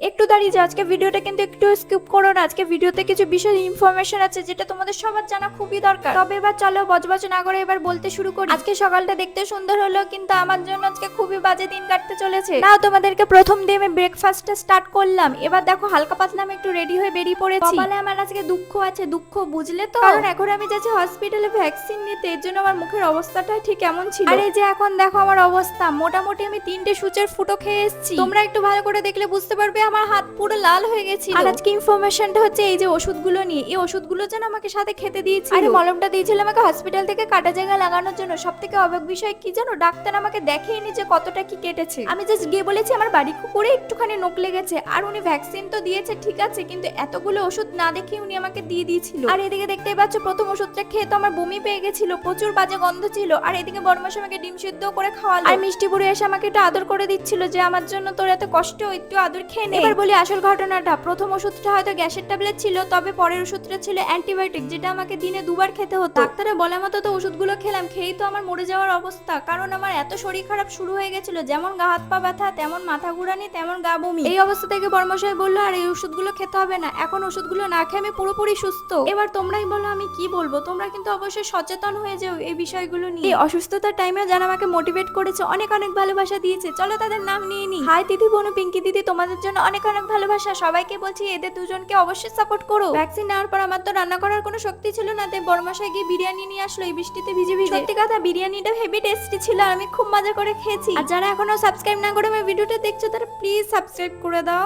একটু দাঁড়িয়ে যাও, আজকে ভিডিওটা কিন্তু একটু স্কিপ করো না। আজকে ভিডিওতে কিছু বিশেষ ইনফরমেশন আছে যেটা তোমাদের সবার জানা খুবই দরকার। তবে এবার চলো বজবজ না করে এবার বলতে শুরু করি। আজকে সকালটা দেখতে সুন্দর হলো, কিন্তু আমার জন্য আজকে খুবই বাজে দিন কাটতে চলেছে। নাও তোমাদেরকে প্রথম দিয়ে আমি ব্রেকফাস্টটা স্টার্ট করলাম। এবার দেখো হালকা পাতলা আমি একটু রেডি হয়ে বেরিয়ে পড়েছি। কপালে আমার আজকে দুঃখ আছে, দুঃখ বুঝলে তো, কারণ এখন আমি যাচ্ছি হসপিটালে ভ্যাকসিন নিতে। এর জন্য আমার মুখের অবস্থাটা ঠিক এমন ছিল। আর এই যে এখন দেখো আমার অবস্থা, মোটামুটি আমি 3টে সূচের ফুটো খেয়ে এসেছি। তোমরা একটু ভালো করে দেখলে বুঝতে পারবে আমার হাত পুরো লাল হয়ে গেছিল। আর আজকে ইনফরমেশনটা হচ্ছে এই যে ওষুধগুলো নিয়ে। এই ওষুধগুলো যেন আমাকে সাথে খেতে দিয়েছিল। আরে মলমটা দিয়েছিল আমাকে হসপিটাল থেকে কাটা জায়গা লাগানোর জন্য। সবথেকে অবাক বিষয় কি জানো, ডাক্তার আমাকে দেখেইনি যে কতটা কি কেটেছে। আমি জাস্ট গিয়ে বলেছি আমার বাড়ি কুকুরে একটুখানি নোক লেগেছে। আর উনি ভ্যাকসিন তো দিয়েছে ঠিক আছে, কিন্তু এতগুলো ওষুধ না দেখে উনি আমাকে দিয়ে দিয়েছিল। আর এদিকে দেখতেই পাচ্ছ প্রথম ওষুধটা খেয়ে তো আমার বমি পেয়ে গেছিল, প্রচুর বাজে গন্ধ ছিল। আর এদিকে বড়মাস আমাকে ডিম সিদ্ধ করে খাওয়ালো। আর মিষ্টি বুড়ি এসে আমাকে একটু আদর করে দিচ্ছিল যে আমার জন্য তোর এত কষ্ট, একটু আদর খেয়ে নে। এবার বলি আসল ঘটনাটা। প্রথম ওষুধটা হয়তো গ্যাসের ট্যাবলেট ছিল, তবে পরের ওষুধটা ছিল অ্যান্টিবায়োটিক, যেটা আমাকে দিনে 2বার খেতে হতো। ডাক্তারের বলার মতো তো ওষুধগুলো খেলাম, খেয়েই তো আমার মরে যাওয়ার অবস্থা। কারণ আমার এত শরীর খারাপ শুরু হয়ে গেছিল, যেমন গা হাত পা ব্যথা, তেমন মাথা ঘুরানি, তেমন গা বমি। এই অবস্থা থেকে বড়মশাই বললো আর এই ওষুধগুলো খেতে হবে না, এখন ওষুধগুলো না খেয়ে আমি পুরোপুরি সুস্থ। এবার তোমরাই বলো আমি কি বলবো। তোমরা কিন্তু অবশ্যই সচেতন হয়ে যাও এই বিষয়গুলো নিয়ে। এই অসুস্থতার টাইমে যারা আমাকে মোটিভেট করেছে, অনেক অনেক ভালোবাসা দিয়েছে, চলো তাদের নাম নিয়ে নি। হাই দিদি, বোনু, পিঙ্কি দিদি, তোমাদের জন্য অনেক অনেক ভালোবাসা। সবাইকে বলছি এদের দুজনকে অবশ্যই সাপোর্ট করো। ভ্যাকসিন নেওয়ার পর আমার তো রান্না করার কোনো শক্তি ছিল না, তাই বড়মশাই গিয়ে বিরিয়ানি নিয়ে আসলো এই বৃষ্টিতে ভিজে ভিজে। সত্যি কথা বিরিয়ানিটা হেভি টেস্টি ছিল, আর আমি খুব মজা করে খেয়েছি। আর যারা এখনো সাবস্ক্রাইব না করে আমার ভিডিওটা দেখছো, তারা প্লিজ সাবস্ক্রাইব করে দাও।